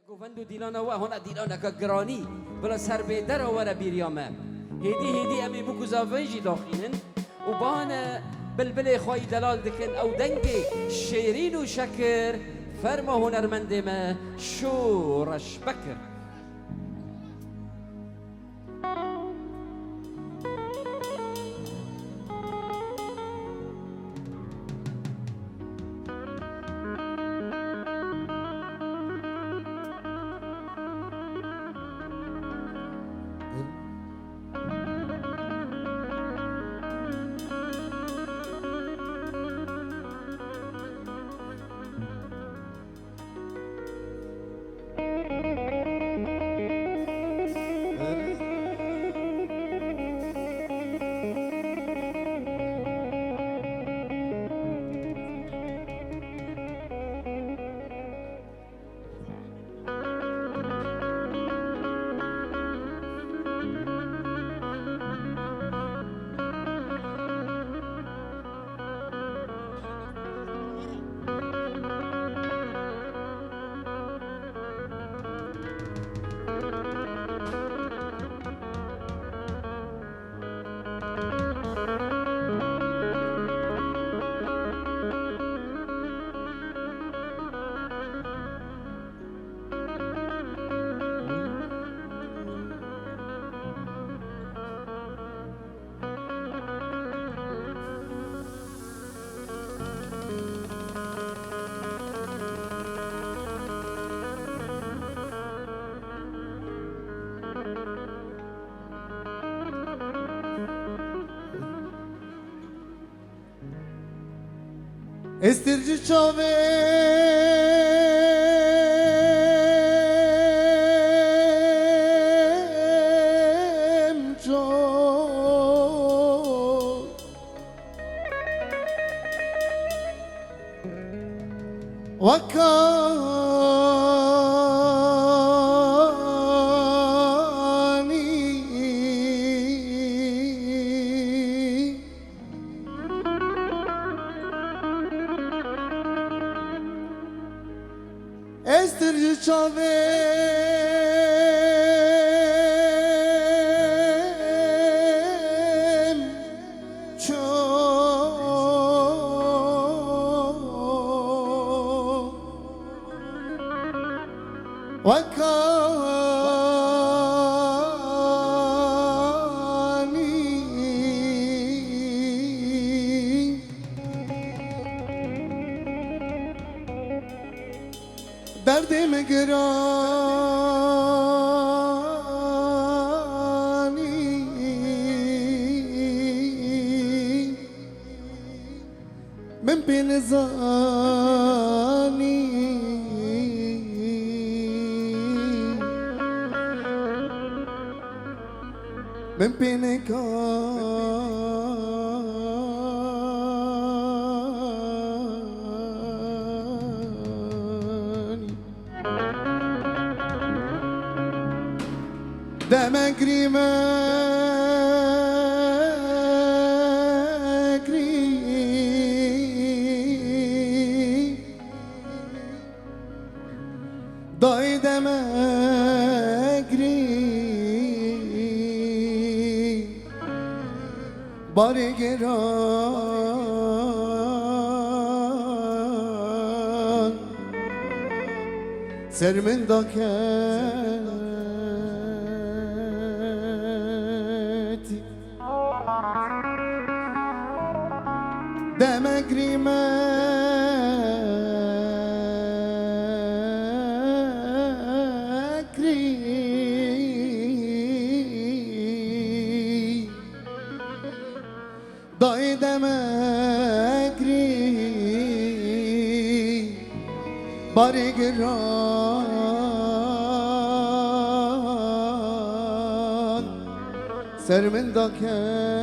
گووندو دیلانا و هنا دیلانا که گرانی بلا سر به در آوره بیریامه هیدی امی بو گزاویجی داخلین و بان بلبل خواهی دلال دکن او دنگ شیرین و شکر فرما هنرمند ما شورش بکر. Estirci çave Estirci çavem çok vakani derdime girani من بين زاني من بين كاني ده مجري ضايد مجري بارجران سر من داكتي دمجري ضايد مجري بارجران سر من داكتي